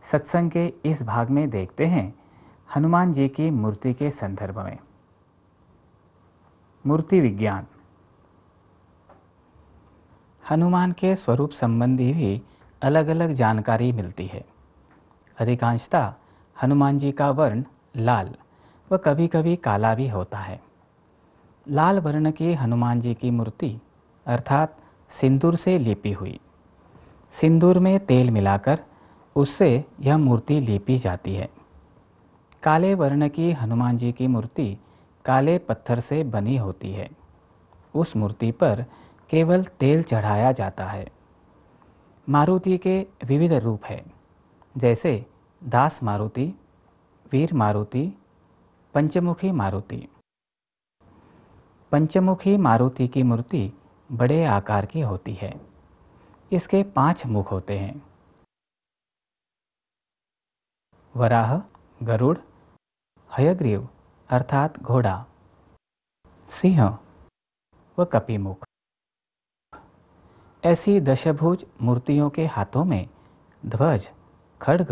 सत्संग के इस भाग में देखते हैं हनुमान जी की मूर्ति के संदर्भ में। मूर्ति विज्ञान। हनुमान के स्वरूप संबंधी भी अलग अलग जानकारी मिलती है। अधिकांशतः हनुमान जी का वर्ण लाल व कभी कभी काला भी होता है। लाल वर्ण की हनुमान जी की मूर्ति अर्थात सिंदूर से लिपी हुई, सिंदूर में तेल मिलाकर उससे यह मूर्ति लीपी जाती है। काले वर्ण की हनुमान जी की मूर्ति काले पत्थर से बनी होती है। उस मूर्ति पर केवल तेल चढ़ाया जाता है। मारुति के विविध रूप हैं, जैसे दास मारुति, वीर मारुति, पंचमुखी मारुति। पंचमुखी मारुति की मूर्ति बड़े आकार की होती है। इसके 5 मुख होते हैं: वराह, गरुड़, हयग्रीव अर्थात घोड़ा, सिंह व कपिमुख। ऐसी दशभुज मूर्तियों के हाथों में ध्वज, खड्ग,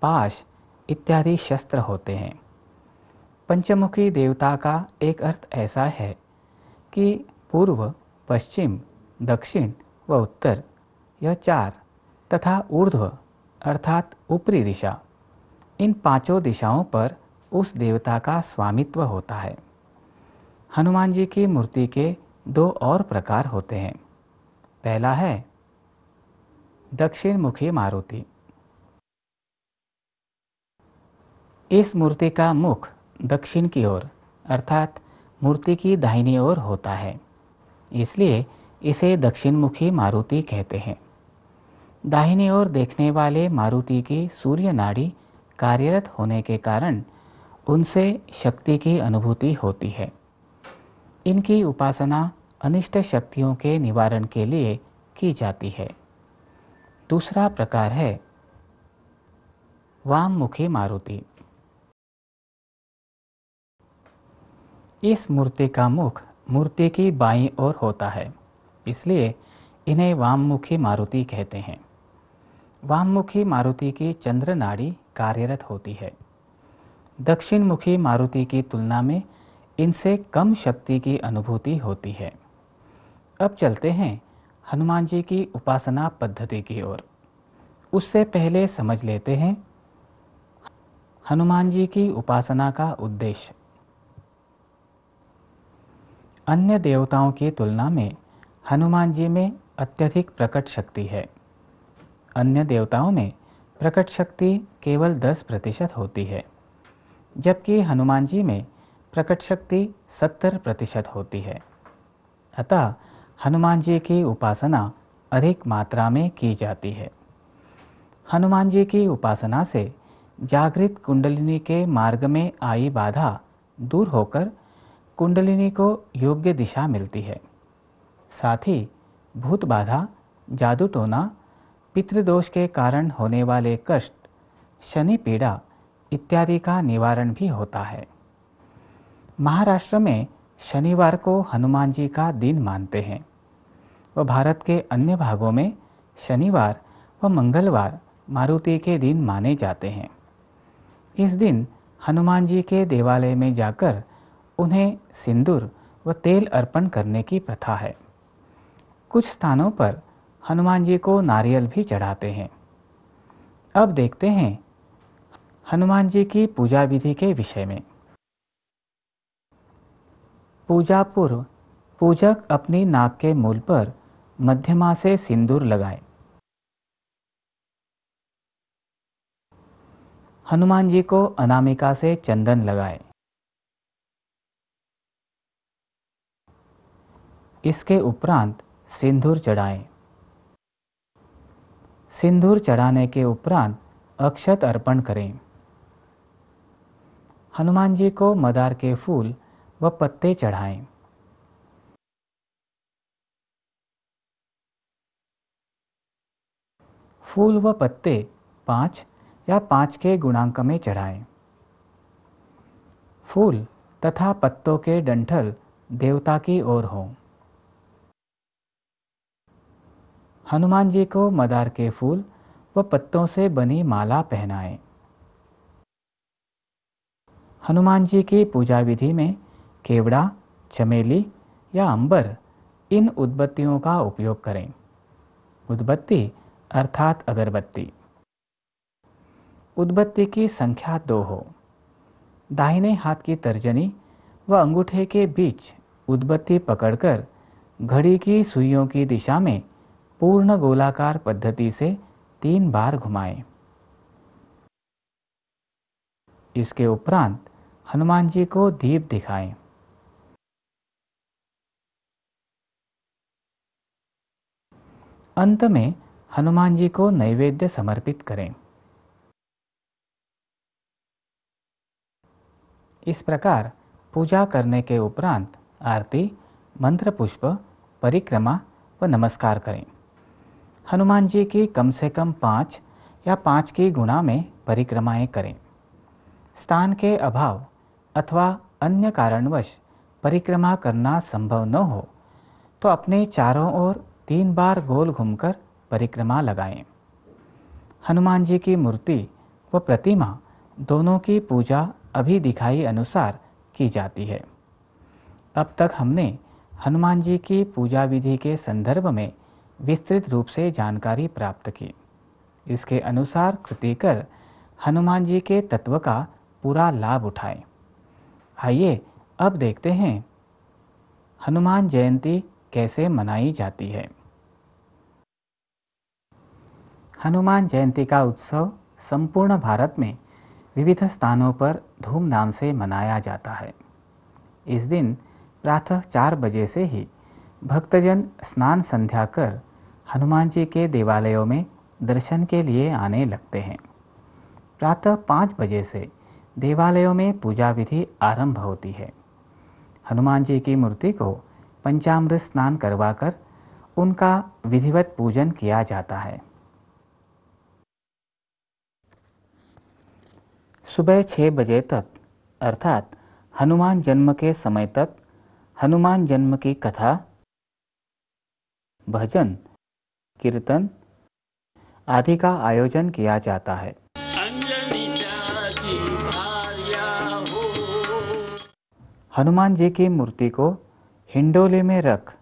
पाश इत्यादि शस्त्र होते हैं। पंचमुखी देवता का एक अर्थ ऐसा है कि पूर्व, पश्चिम, दक्षिण व उत्तर यह 4 तथा ऊर्ध्व अर्थात ऊपरी दिशा, इन 5 दिशाओं पर उस देवता का स्वामित्व होता है। हनुमान जी की मूर्ति के 2 और प्रकार होते हैं। पहला है दक्षिण मुखी मारुति। इस मूर्ति का मुख दक्षिण की ओर अर्थात मूर्ति की दाहिनी ओर होता है, इसलिए इसे दक्षिण मुखी मारुति कहते हैं। दाहिनी ओर देखने वाले मारुति की सूर्य नाड़ी कार्यरत होने के कारण उनसे शक्ति की अनुभूति होती है। इनकी उपासना अनिष्ट शक्तियों के निवारण के लिए की जाती है। दूसरा प्रकार है वाममुखी मारुति। इस मूर्ति का मुख मूर्ति की बाईं ओर होता है, इसलिए इन्हें वाममुखी मारुति कहते हैं। वाममुखी मारुति की चंद्र नाड़ी कार्यरत होती है। दक्षिण मुखी मारुति की तुलना में इनसे कम शक्ति की अनुभूति होती है। अब चलते हैं हनुमान जी की उपासना पद्धति की ओर। उससे पहले समझ लेते हैं हनुमान जी की उपासना का उद्देश्य। अन्य देवताओं की तुलना में हनुमान जी में अत्यधिक प्रकट शक्ति है। अन्य देवताओं में प्रकट शक्ति केवल 10% होती है, जबकि हनुमान जी में प्रकट शक्ति 70% होती है। अतः हनुमान जी की उपासना अधिक मात्रा में की जाती है। हनुमान जी की उपासना से जागृत कुंडलिनी के मार्ग में आई बाधा दूर होकर कुंडलिनी को योग्य दिशा मिलती है। साथ ही भूत बाधा, जादू टोना, पितृदोष के कारण होने वाले कष्ट, शनि पीड़ा इत्यादि का निवारण भी होता है। महाराष्ट्र में शनिवार को हनुमान जी का दिन मानते हैं व भारत के अन्य भागों में शनिवार व मंगलवार मारुति के दिन माने जाते हैं। इस दिन हनुमान जी के देवालय में जाकर उन्हें सिंदूर व तेल अर्पण करने की प्रथा है। कुछ स्थानों पर हनुमान जी को नारियल भी चढ़ाते हैं। अब देखते हैं हनुमान जी की पूजा विधि के विषय में। पूजा पूर्व पूजक अपनी नाक के मूल पर मध्यमा से सिंदूर लगाए। हनुमान जी को अनामिका से चंदन लगाए। इसके उपरांत सिंदूर चढ़ाएं। सिंदूर चढ़ाने के उपरांत अक्षत अर्पण करें। हनुमान जी को मदार के फूल व पत्ते चढ़ाएं। फूल व पत्ते 5 या 5 के गुणांक में चढ़ाएं। फूल तथा पत्तों के डंठल देवता की ओर हों। हनुमान जी को मदार के फूल व पत्तों से बनी माला पहनाएं। हनुमान जी की पूजा विधि में केवड़ा, चमेली या अंबर इन उद्बत्तियों का उपयोग करें। उद्बत्ती अर्थात अगरबत्ती। उद्बत्ती की संख्या 2 हो। दाहिने हाथ की तर्जनी व अंगूठे के बीच उद्बत्ती पकड़कर घड़ी की सुइयों की दिशा में पूर्ण गोलाकार पद्धति से 3 बार घुमाएं। इसके उपरांत हनुमान जी को दीप दिखाएं। अंत में हनुमान जी को नैवेद्य समर्पित करें। इस प्रकार पूजा करने के उपरांत आरती, मंत्र पुष्प, परिक्रमा व नमस्कार करें। हनुमान जी की कम से कम 5 या 5 की गुणा में परिक्रमाएं करें। स्थान के अभाव अथवा अन्य कारणवश परिक्रमा करना संभव न हो तो अपने चारों ओर 3 बार गोल घूमकर परिक्रमा लगाएं। हनुमान जी की मूर्ति व प्रतिमा दोनों की पूजा अभी दिखाई अनुसार की जाती है। अब तक हमने हनुमान जी की पूजा विधि के संदर्भ में विस्तृत रूप से जानकारी प्राप्त की। इसके अनुसार कृति कर हनुमान जी के तत्व का पूरा लाभ उठाएं। आइए अब देखते हैं हनुमान जयंती कैसे मनाई जाती है। हनुमान जयंती का उत्सव संपूर्ण भारत में विविध स्थानों पर धूमधाम से मनाया जाता है। इस दिन प्रातः 4 बजे से ही भक्तजन स्नान संध्या कर हनुमान जी के देवालयों में दर्शन के लिए आने लगते हैं। प्रातः 5 बजे से देवालयों में पूजा विधि आरंभ होती है। हनुमान जी की मूर्ति को पंचामृत स्नान करवाकर उनका विधिवत पूजन किया जाता है। सुबह 6 बजे तक अर्थात हनुमान जन्म के समय तक हनुमान जन्म की कथा, भजन, कीर्तन आदि का आयोजन किया जाता है। हनुमान जी की मूर्ति को हिंडोले में रख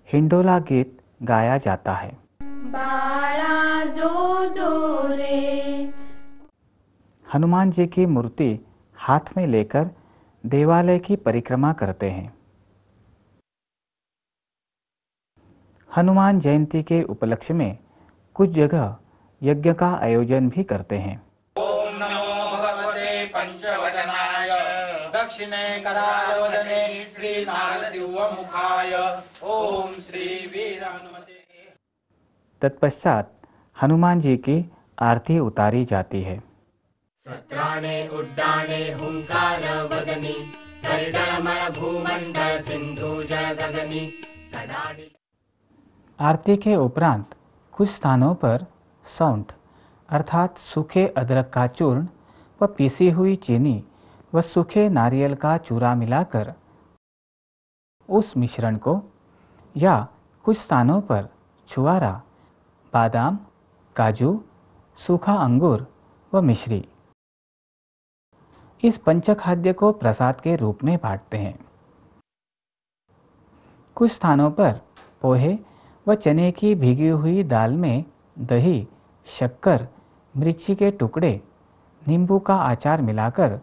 हिंडोला गीत गाया जाता है। बाळा जो जो रे। हनुमान जी की मूर्ति हाथ में लेकर देवालय की परिक्रमा करते हैं। हनुमान जयंती के उपलक्ष्य में कुछ जगह यज्ञ का आयोजन भी करते हैं। ओम नमो भगवते पंचवदनाय दक्षिणे करालोदने श्री नारसिंह मुखाय ओम श्री वीर हनुमते। तत्पश्चात हनुमान जी की आरती उतारी जाती है। सत्राणे उड्डाणे हुंकार वदनी गरिडलमल भूमंडल सिंधु जल गगनी कडाडी। आरती के उपरांत कुछ स्थानों पर सौंठ अर्थात सूखे अदरक का चूर्ण व पीसी हुई चीनी व सूखे नारियल का चूरा मिलाकर उस मिश्रण को या कुछ स्थानों पर छुआरा, बादाम, काजू, सूखा अंगूर व मिश्री इस पंचखाद्य को प्रसाद के रूप में बांटते हैं। कुछ स्थानों पर पोहे व चने की भीगी हुई दाल में दही, शक्कर, मिर्ची के टुकड़े, नींबू का अचार मिलाकर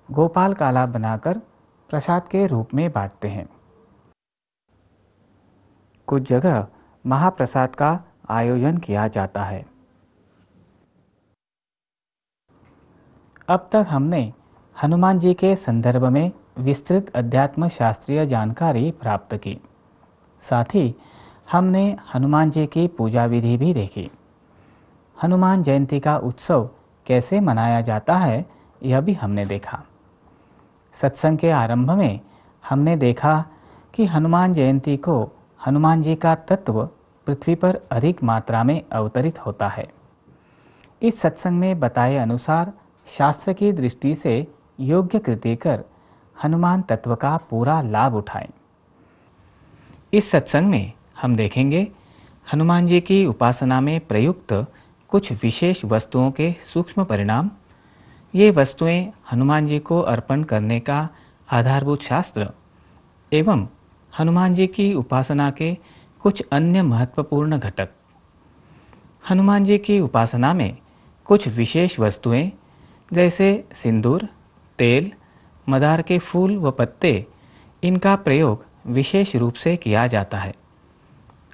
गोपाल काला बनाकर प्रसाद के रूप में बांटते हैं। कुछ जगह महाप्रसाद का आयोजन किया जाता है। अब तक हमने हनुमान जी के संदर्भ में विस्तृत अध्यात्म शास्त्रीय जानकारी प्राप्त की। साथ ही हमने हनुमान जी की पूजा विधि भी देखी। हनुमान जयंती का उत्सव कैसे मनाया जाता है यह भी हमने देखा। सत्संग के आरंभ में हमने देखा कि हनुमान जयंती को हनुमान जी का तत्व पृथ्वी पर अधिक मात्रा में अवतरित होता है। इस सत्संग में बताए अनुसार शास्त्र की दृष्टि से योग्य कृति कर हनुमान तत्व का पूरा लाभ उठाएं। इस सत्संग में हम देखेंगे हनुमान जी की उपासना में प्रयुक्त कुछ विशेष वस्तुओं के सूक्ष्म परिणाम, ये वस्तुएं हनुमान जी को अर्पण करने का आधारभूत शास्त्र एवं हनुमान जी की उपासना के कुछ अन्य महत्वपूर्ण घटक। हनुमान जी की उपासना में कुछ विशेष वस्तुएं जैसे सिंदूर, तेल, मदार के फूल व पत्ते, इनका प्रयोग विशेष रूप से किया जाता है।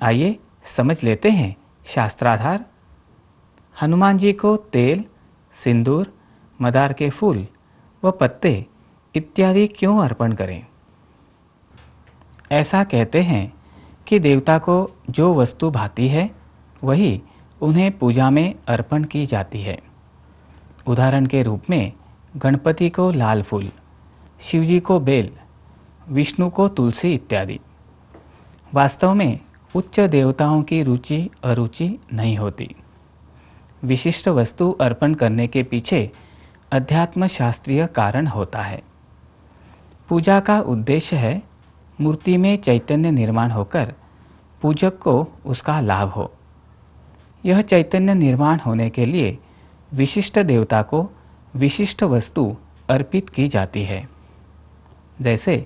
आइए समझ लेते हैं शास्त्राधार। हनुमान जी को तेल, सिंदूर, मदार के फूल व पत्ते इत्यादि क्यों अर्पण करें? ऐसा कहते हैं कि देवता को जो वस्तु भाती है वही उन्हें पूजा में अर्पण की जाती है। उदाहरण के रूप में गणपति को लाल फूल, शिवजी को बेल, विष्णु को तुलसी इत्यादि। वास्तव में उच्च देवताओं की रुचि अरुचि नहीं होती। विशिष्ट वस्तु अर्पण करने के पीछे अध्यात्म शास्त्रीय कारण होता है। पूजा का उद्देश्य है मूर्ति में चैतन्य निर्माण होकर पूजक को उसका लाभ हो। यह चैतन्य निर्माण होने के लिए विशिष्ट देवता को विशिष्ट वस्तु अर्पित की जाती है। जैसे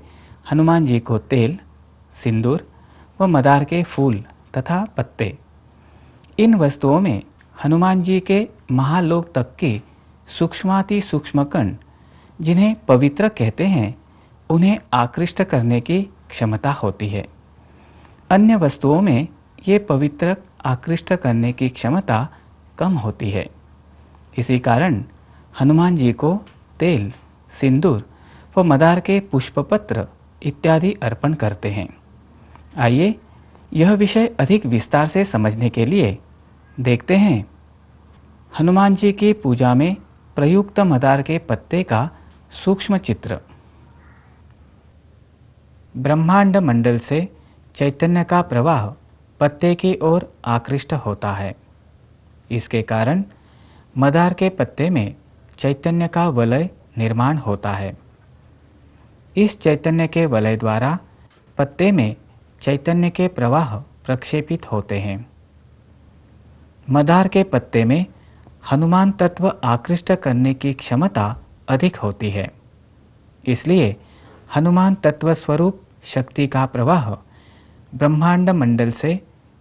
हनुमान जी को तेल, सिंदूर व मदार के फूल तथा पत्ते। इन वस्तुओं में हनुमान जी के महालोक तक की सूक्ष्माति सूक्ष्म कण, जिन्हें पवित्र कहते हैं, उन्हें आकृष्ट करने की क्षमता होती है। अन्य वस्तुओं में ये पवित्र आकृष्ट करने की क्षमता कम होती है। इसी कारण हनुमान जी को तेल, सिंदूर व मदार के पुष्पपत्र इत्यादि अर्पण करते हैं। आइए यह विषय अधिक विस्तार से समझने के लिए देखते हैं हनुमान जी की पूजा में प्रयुक्त मदार के पत्ते का सूक्ष्म चित्र। ब्रह्मांड मंडल से चैतन्य का प्रवाह पत्ते की ओर आकृष्ट होता है। इसके कारण मदार के पत्ते में चैतन्य का वलय निर्माण होता है। इस चैतन्य के वलय द्वारा पत्ते में चैतन्य के प्रवाह प्रक्षेपित होते हैं। मदार के पत्ते में हनुमान तत्व आकृष्ट करने की क्षमता अधिक होती है। इसलिए हनुमान तत्व स्वरूप शक्ति का प्रवाह ब्रह्मांड मंडल से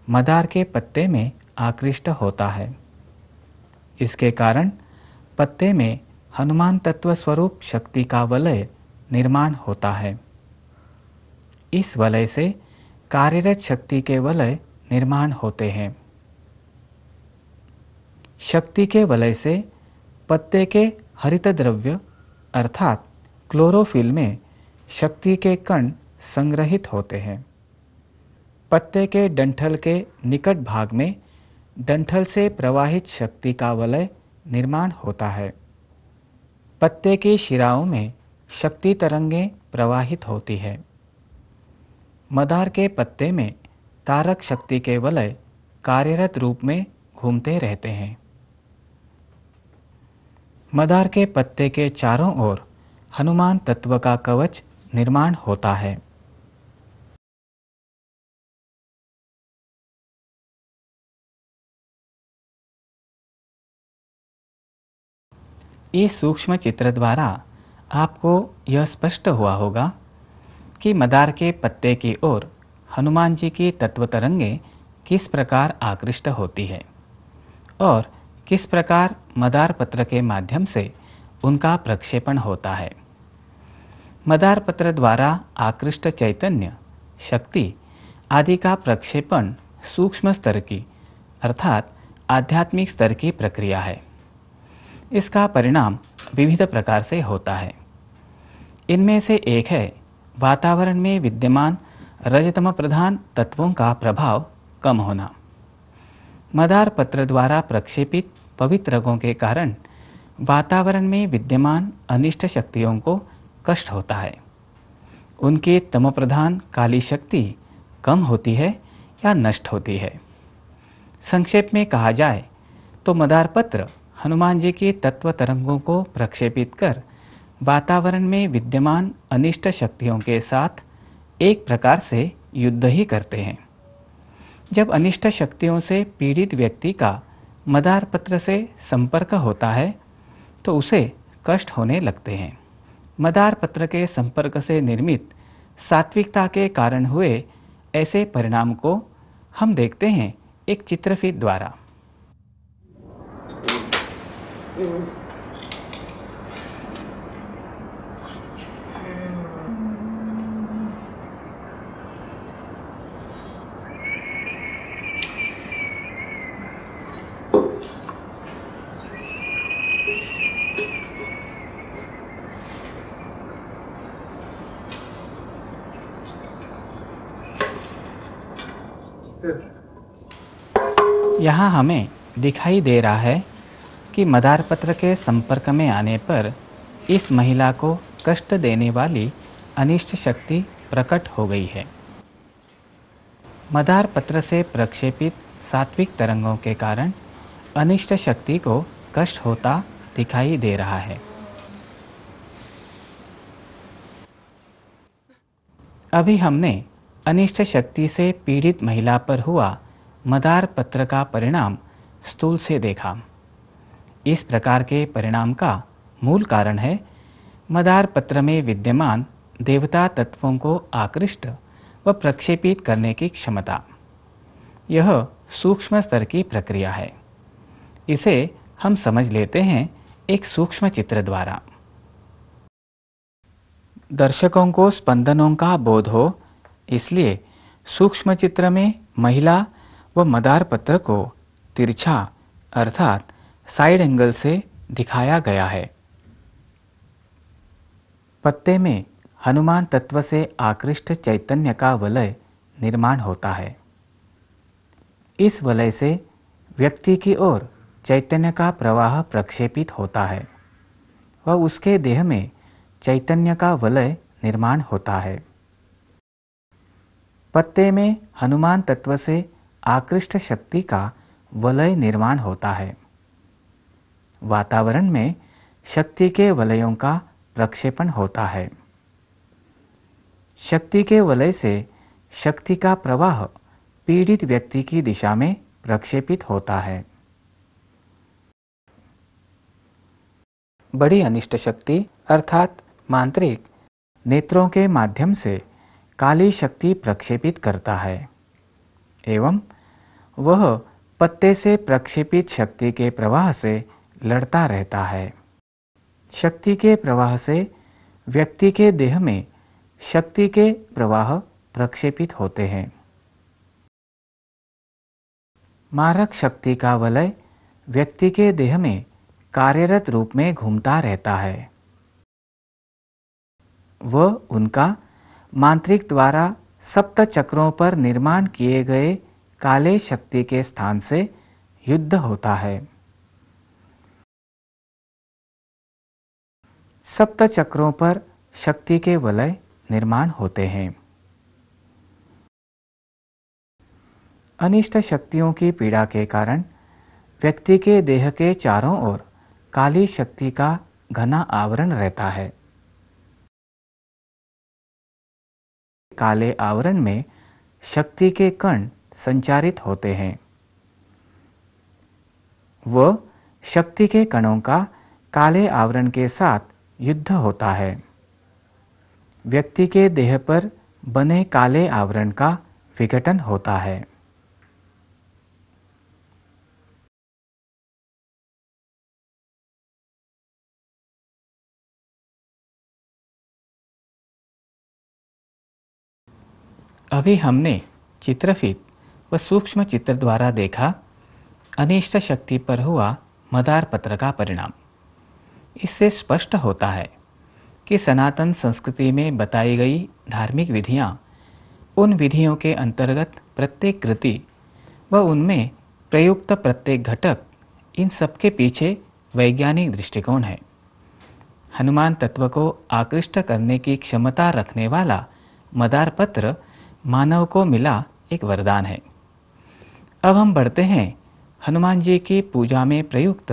मदार के पत्ते में आकृष्ट होता है। इसके कारण पत्ते में हनुमान तत्व स्वरूप शक्ति का वलय निर्माण होता है। इस वलय से कार्यरत शक्ति के वलय निर्माण होते हैं। शक्ति के वलय से पत्ते के हरित द्रव्य अर्थात क्लोरोफिल में शक्ति के कण संग्रहित होते हैं। पत्ते के डंठल के निकट भाग में डंठल से प्रवाहित शक्ति का वलय निर्माण होता है। पत्ते की शिराओं में शक्ति तरंगें प्रवाहित होती है। मदार के पत्ते में तारक शक्ति के वलय कार्यरत रूप में घूमते रहते हैं। मदार के पत्ते के चारों ओर हनुमान तत्व का कवच निर्माण होता है। इस सूक्ष्म चित्र द्वारा आपको यह स्पष्ट हुआ होगा कि मदार के पत्ते की ओर हनुमान जी की तत्व तरंगें किस प्रकार आकृष्ट होती है और किस प्रकार मदार पत्र के माध्यम से उनका प्रक्षेपण होता है। मदार पत्र द्वारा आकृष्ट चैतन्य, शक्ति आदि का प्रक्षेपण सूक्ष्म स्तर की अर्थात आध्यात्मिक स्तर की प्रक्रिया है। इसका परिणाम विविध प्रकार से होता है। इनमें से एक है वातावरण में विद्यमान रजतम प्रधान तत्वों का प्रभाव कम होना। मदार पत्र द्वारा प्रक्षेपित पवित्र रंगों के कारण वातावरण में विद्यमान अनिष्ट शक्तियों को कष्ट होता है। उनकी तम प्रधान काली शक्ति कम होती है या नष्ट होती है। संक्षेप में कहा जाए तो मदार पत्र हनुमान जी की तत्व तरंगों को प्रक्षेपित कर वातावरण में विद्यमान अनिष्ट शक्तियों के साथ एक प्रकार से युद्ध ही करते हैं। जब अनिष्ट शक्तियों से पीड़ित व्यक्ति का मदार पत्र से संपर्क होता है तो उसे कष्ट होने लगते हैं। मदार पत्र के संपर्क से निर्मित सात्विकता के कारण हुए ऐसे परिणाम को हम देखते हैं एक चित्रफित द्वारा। यहाँ हमें दिखाई दे रहा है कि मदार पत्र के संपर्क में आने पर इस महिला को कष्ट देने वाली अनिष्ट शक्ति प्रकट हो गई है। मदार पत्र से प्रक्षेपित सात्विक तरंगों के कारण अनिष्ट शक्ति को कष्ट होता दिखाई दे रहा है। अभी हमने अनिष्ट शक्ति से पीड़ित महिला पर हुआ मदार पत्र का परिणाम स्थूल से देखा। इस प्रकार के परिणाम का मूल कारण है मदार पत्र में विद्यमान देवता तत्वों को आकृष्ट व प्रक्षेपित करने की क्षमता। यह सूक्ष्म स्तर की प्रक्रिया है। इसे हम समझ लेते हैं एक सूक्ष्म चित्र द्वारा। दर्शकों को स्पंदनों का बोध हो, इसलिए सूक्ष्म चित्र में महिला व मदार पत्र को तिरछा अर्थात साइड एंगल से दिखाया गया है। पत्ते में हनुमान तत्व से आकृष्ट चैतन्य का वलय निर्माण होता है। इस वलय से व्यक्ति की ओर चैतन्य का प्रवाह प्रक्षेपित होता है व उसके देह में चैतन्य का वलय निर्माण होता है। पत्ते में हनुमान तत्व से आकृष्ट शक्ति का वलय निर्माण होता है। वातावरण में शक्ति के वलयों का प्रक्षेपण होता है। शक्ति के वलय से शक्ति का प्रवाह पीड़ित व्यक्ति की दिशा में प्रक्षेपित होता है। बड़ी अनिष्ट शक्ति अर्थात मांत्रिक नेत्रों के माध्यम से काली शक्ति प्रक्षेपित करता है एवं वह पत्ते से प्रक्षेपित शक्ति के प्रवाह से लड़ता रहता है। शक्ति के प्रवाह से व्यक्ति के देह में शक्ति के प्रवाह प्रक्षेपित होते हैं। मारक शक्ति का वलय व्यक्ति के देह में कार्यरत रूप में घूमता रहता है। वह उनका मांत्रिक द्वारा सप्त चक्रों पर निर्माण किए गए काले शक्ति के स्थान से युद्ध होता है। सप्त चक्रों पर शक्ति के वलय निर्माण होते हैं। अनिष्ट शक्तियों की पीड़ा के कारण व्यक्ति के देह के चारों ओर काली शक्ति का घना आवरण रहता है। काले आवरण में शक्ति के कण संचारित होते हैं। वह शक्ति के कणों का काले आवरण के साथ युद्ध होता है। व्यक्ति के देह पर बने काले आवरण का विघटन होता है। अभी हमने चित्रफित व सूक्ष्म चित्र द्वारा देखा अनिष्ट शक्ति पर हुआ मदार पत्र का परिणाम। इससे स्पष्ट होता है कि सनातन संस्कृति में बताई गई धार्मिक विधियां, उन विधियों के अंतर्गत प्रत्येक कृति व उनमें प्रयुक्त प्रत्येक घटक, इन सबके पीछे वैज्ञानिक दृष्टिकोण है। हनुमान तत्व को आकृष्ट करने की क्षमता रखने वाला मदार पत्र मानव को मिला एक वरदान है। अब हम बढ़ते हैं हनुमान जी की पूजा में प्रयुक्त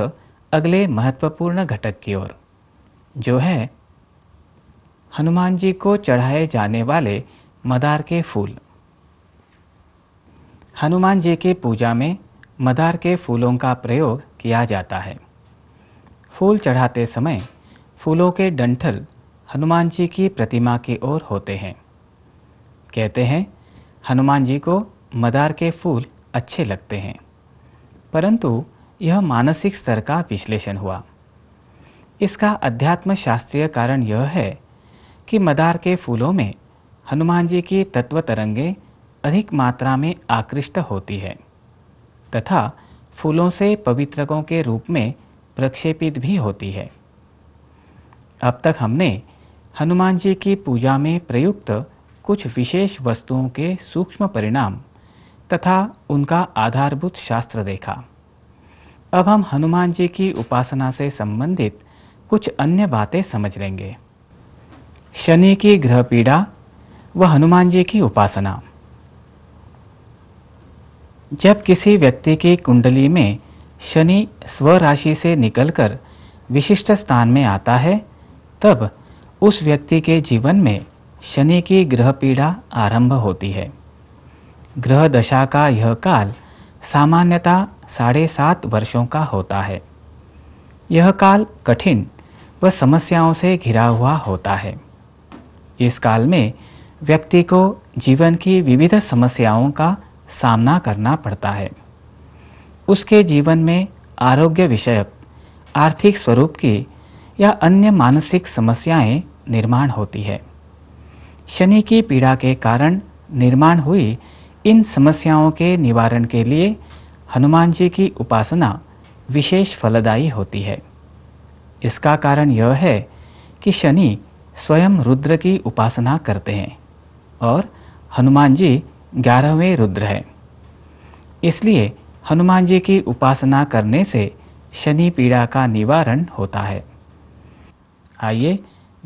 अगले महत्वपूर्ण घटक की ओर, जो है हनुमान जी को चढ़ाए जाने वाले मदार के फूल। हनुमान जी की पूजा में मदार के फूलों का प्रयोग किया जाता है। फूल चढ़ाते समय फूलों के डंठल हनुमान जी की प्रतिमा की ओर होते हैं। कहते हैं हनुमान जी को मदार के फूल अच्छे लगते हैं, परंतु यह मानसिक स्तर का विश्लेषण हुआ। इसका अध्यात्म शास्त्रीय कारण यह है कि मदार के फूलों में हनुमान जी की तत्व तरंगें अधिक मात्रा में आकृष्ट होती है तथा फूलों से पवित्रकों के रूप में प्रक्षेपित भी होती है। अब तक हमने हनुमान जी की पूजा में प्रयुक्त कुछ विशेष वस्तुओं के सूक्ष्म परिणाम तथा उनका आधारभूत शास्त्र देखा। अब हम हनुमान जी की उपासना से संबंधित कुछ अन्य बातें समझ लेंगे। शनि की ग्रह पीड़ा व हनुमान जी की उपासना। जब किसी व्यक्ति की कुंडली में शनि स्वराशि से निकलकर विशिष्ट स्थान में आता है, तब उस व्यक्ति के जीवन में शनि की ग्रह पीड़ा आरंभ होती है। ग्रह दशा का यह काल सामान्यतः 7.5 वर्षों का होता है। यह काल कठिन व समस्याओं से घिरा हुआ होता है। इस काल में व्यक्ति को जीवन की विविध समस्याओं का सामना करना पड़ता है। उसके जीवन में आरोग्य विषयक, आर्थिक स्वरूप की या अन्य मानसिक समस्याएं निर्माण होती है। शनि की पीड़ा के कारण निर्माण हुई इन समस्याओं के निवारण के लिए हनुमान जी की उपासना विशेष फलदायी होती है। इसका कारण यह है कि शनि स्वयं रुद्र की उपासना करते हैं और हनुमान जी 11वें रुद्र हैं। इसलिए हनुमान जी की उपासना करने से शनि पीड़ा का निवारण होता है। आइए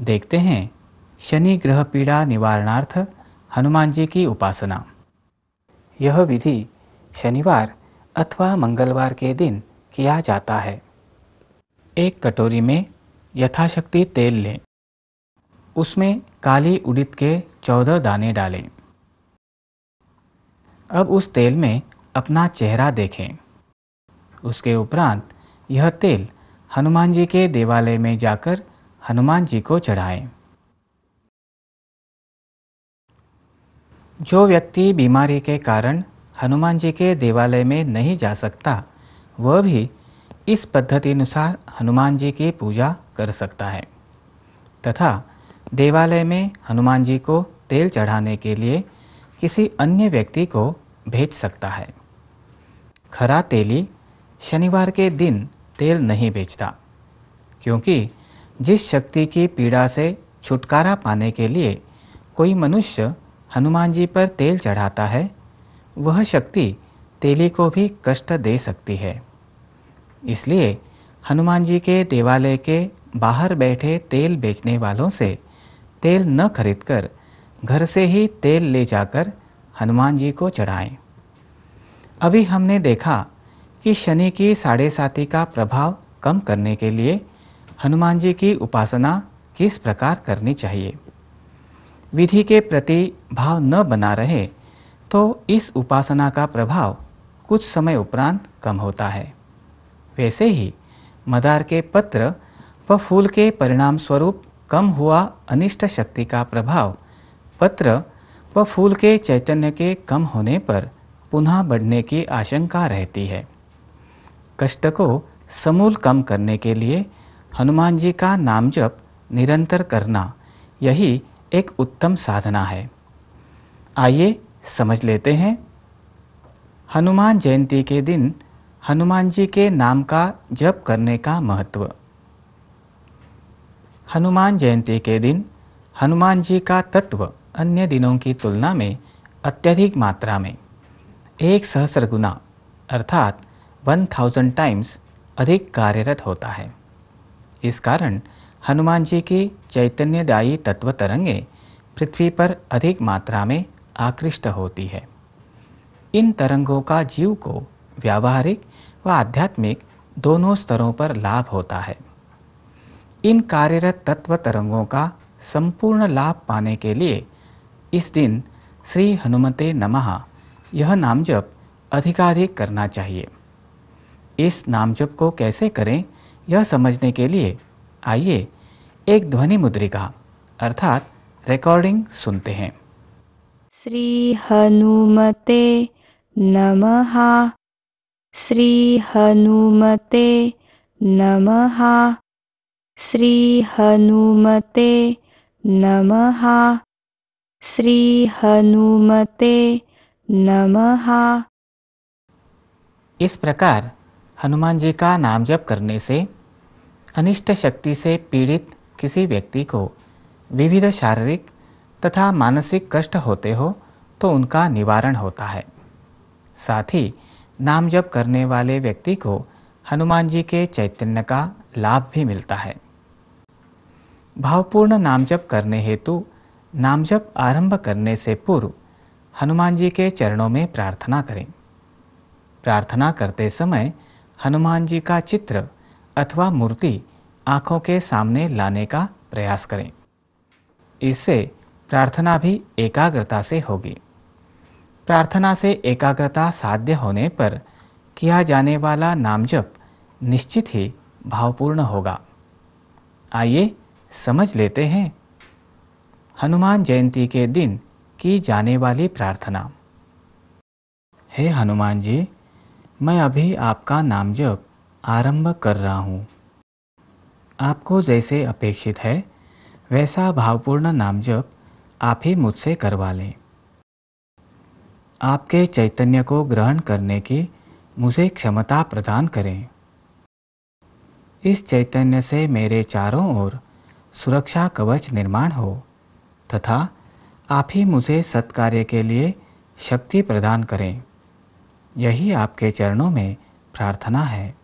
देखते हैं शनि ग्रह पीड़ा निवारणार्थ हनुमान जी की उपासना। यह विधि शनिवार अथवा मंगलवार के दिन किया जाता है। एक कटोरी में यथाशक्ति तेल लें। उसमें काली उड़द के 14 दाने डालें। अब उस तेल में अपना चेहरा देखें। उसके उपरांत यह तेल हनुमान जी के देवालय में जाकर हनुमान जी को चढ़ाएं। जो व्यक्ति बीमारी के कारण हनुमान जी के देवालय में नहीं जा सकता, वह भी इस पद्धति अनुसार हनुमान जी की पूजा कर सकता है तथा देवालय में हनुमान जी को तेल चढ़ाने के लिए किसी अन्य व्यक्ति को भेज सकता है। खरा तेली शनिवार के दिन तेल नहीं बेचता, क्योंकि जिस शक्ति की पीड़ा से छुटकारा पाने के लिए कोई मनुष्य हनुमान जी पर तेल चढ़ाता है, वह शक्ति तेली को भी कष्ट दे सकती है। इसलिए हनुमान जी के देवालय के बाहर बैठे तेल बेचने वालों से तेल न खरीदकर घर से ही तेल ले जाकर हनुमान जी को चढ़ाएं। अभी हमने देखा कि शनि की 7.5 का प्रभाव कम करने के लिए हनुमान जी की उपासना किस प्रकार करनी चाहिए। विधि के प्रति भाव न बना रहे तो इस उपासना का प्रभाव कुछ समय उपरांत कम होता है। वैसे ही मदार के पत्र व फूल के परिणाम स्वरूप कम हुआ अनिष्ट शक्ति का प्रभाव पत्र व फूल के चैतन्य के कम होने पर पुनः बढ़ने की आशंका रहती है। कष्ट को समूल कम करने के लिए हनुमान जी का नाम जप निरंतर करना, यही एक उत्तम साधना है। आइए समझ लेते हैं हनुमान जयंती के दिन हनुमान जी के नाम का जप करने का महत्व। हनुमान जयंती के दिन हनुमान जी का तत्व अन्य दिनों की तुलना में अत्यधिक मात्रा में 1,000 गुना अर्थात 1000 टाइम्स अधिक कार्यरत होता है। इस कारण हनुमान जी की चैतन्यदायी तत्व तरंगें पृथ्वी पर अधिक मात्रा में आकृष्ट होती है। इन तरंगों का जीव को व्यावहारिक व आध्यात्मिक दोनों स्तरों पर लाभ होता है। इन कार्यरत तत्व तरंगों का संपूर्ण लाभ पाने के लिए इस दिन श्री हनुमते नमः यह नाम जप अधिकाधिक करना चाहिए। इस नाम जप को कैसे करें यह समझने के लिए आइए एक ध्वनि मुद्रिका अर्थात रिकॉर्डिंग सुनते हैं। श्री हनुमते नमः। श्री हनुमते नमः। श्री हनुमते नमः। श्री हनुमते नमः। इस प्रकार हनुमान जी का नाम जप करने से अनिष्ट शक्ति से पीड़ित किसी व्यक्ति को विविध शारीरिक तथा मानसिक कष्ट होते हो तो उनका निवारण होता है। साथ ही नाम जप करने वाले व्यक्ति को हनुमान जी के चैतन्य का लाभ भी मिलता है। भावपूर्ण नाम जप करने हेतु नाम जप आरंभ करने से पूर्व हनुमान जी के चरणों में प्रार्थना करें। प्रार्थना करते समय हनुमान जी का चित्र अथवा मूर्ति आँखों के सामने लाने का प्रयास करें। इससे प्रार्थना भी एकाग्रता से होगी। प्रार्थना से एकाग्रता साध्य होने पर किया जाने वाला नाम जप निश्चित ही भावपूर्ण होगा। आइए समझ लेते हैं हनुमान जयंती के दिन की जाने वाली प्रार्थना। हे हनुमान जी, मैं अभी आपका नाम जप आरंभ कर रहा हूँ। आपको जैसे अपेक्षित है वैसा भावपूर्ण नाम जप आप ही मुझसे करवा लें। आपके चैतन्य को ग्रहण करने की मुझे क्षमता प्रदान करें। इस चैतन्य से मेरे चारों ओर सुरक्षा कवच निर्माण हो तथा आप ही मुझे सत्कार्य के लिए शक्ति प्रदान करें। यही आपके चरणों में प्रार्थना है।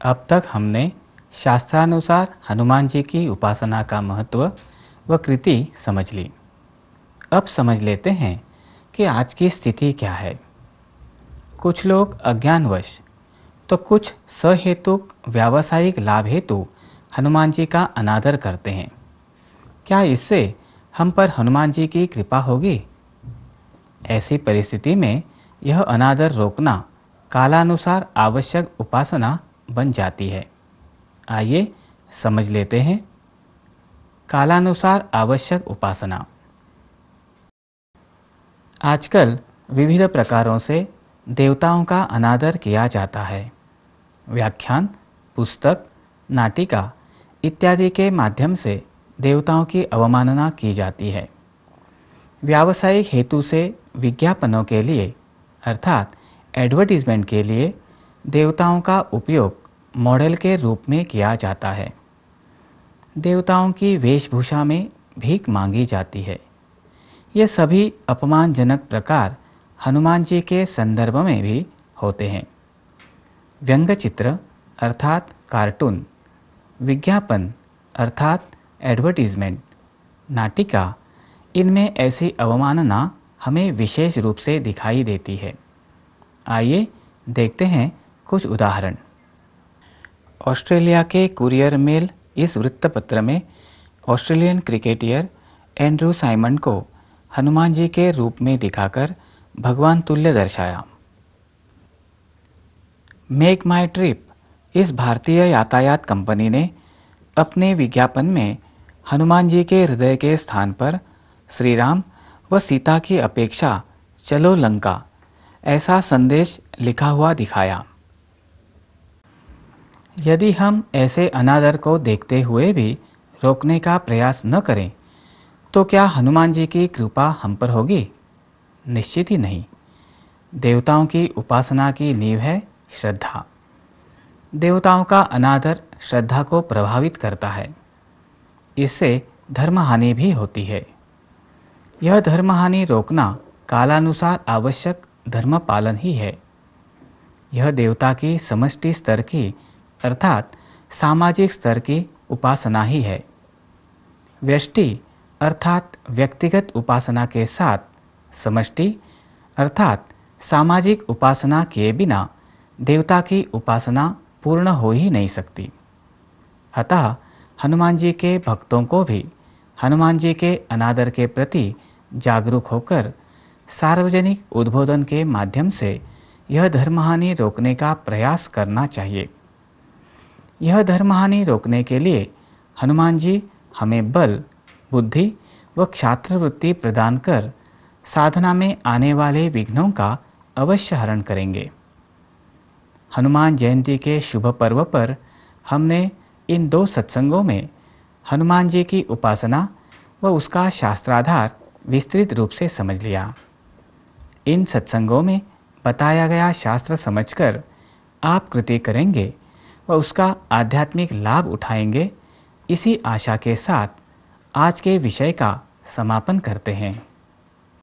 अब तक हमने शास्त्रानुसार हनुमान जी की उपासना का महत्व व कृति समझ ली। अब समझ लेते हैं कि आज की स्थिति क्या है। कुछ लोग अज्ञानवश तो कुछ सहेतुक व्यावसायिक लाभ हेतु हनुमान जी का अनादर करते हैं। क्या इससे हम पर हनुमान जी की कृपा होगी? ऐसी परिस्थिति में यह अनादर रोकना कालानुसार आवश्यक उपासना बन जाती है। आइए समझ लेते हैं कालानुसार आवश्यक उपासना। आजकल विविध प्रकारों से देवताओं का अनादर किया जाता है। व्याख्यान, पुस्तक, नाटिका इत्यादि के माध्यम से देवताओं की अवमानना की जाती है। व्यावसायिक हेतु से विज्ञापनों के लिए अर्थात एडवर्टीजमेंट के लिए देवताओं का उपयोग मॉडल के रूप में किया जाता है। देवताओं की वेशभूषा में भीख मांगी जाती है। ये सभी अपमानजनक प्रकार हनुमान जी के संदर्भ में भी होते हैं। व्यंग्य चित्र अर्थात कार्टून, विज्ञापन अर्थात एडवर्टीजमेंट, नाटिका, इनमें ऐसी अवमानना हमें विशेष रूप से दिखाई देती है। आइए देखते हैं कुछ उदाहरण। ऑस्ट्रेलिया के कुरियर मेल इस वृत्तपत्र में ऑस्ट्रेलियन क्रिकेटियर एंड्रू साइमंड को हनुमान जी के रूप में दिखाकर भगवान तुल्य दर्शाया। मेक माई ट्रिप इस भारतीय यातायात कंपनी ने अपने विज्ञापन में हनुमान जी के हृदय के स्थान पर श्री राम व सीता की अपेक्षा चलो लंका ऐसा संदेश लिखा हुआ दिखाया। यदि हम ऐसे अनादर को देखते हुए भी रोकने का प्रयास न करें तो क्या हनुमान जी की कृपा हम पर होगी? निश्चित ही नहीं। देवताओं की उपासना की नींव है श्रद्धा। देवताओं का अनादर श्रद्धा को प्रभावित करता है। इससे धर्महानि भी होती है। यह धर्महानि रोकना कालानुसार आवश्यक धर्म पालन ही है। यह देवता की समष्टि स्तर की अर्थात सामाजिक स्तर की उपासना ही है। व्यष्टि अर्थात व्यक्तिगत उपासना के साथ समष्टि अर्थात सामाजिक उपासना किए बिना देवता की उपासना पूर्ण हो ही नहीं सकती। अतः हनुमान जी के भक्तों को भी हनुमान जी के अनादर के प्रति जागरूक होकर सार्वजनिक उद्बोधन के माध्यम से यह धर्महानि रोकने का प्रयास करना चाहिए। यह धर्महानि रोकने के लिए हनुमान जी हमें बल, बुद्धि व क्षात्र वृत्ति प्रदान कर साधना में आने वाले विघ्नों का अवश्य हरण करेंगे। हनुमान जयंती के शुभ पर्व पर हमने इन 2 सत्संगों में हनुमान जी की उपासना व उसका शास्त्राधार विस्तृत रूप से समझ लिया। इन सत्संगों में बताया गया शास्त्र समझकर आप कृति करेंगे व उसका आध्यात्मिक लाभ उठाएंगे। इसी आशा के साथ आज के विषय का समापन करते हैं।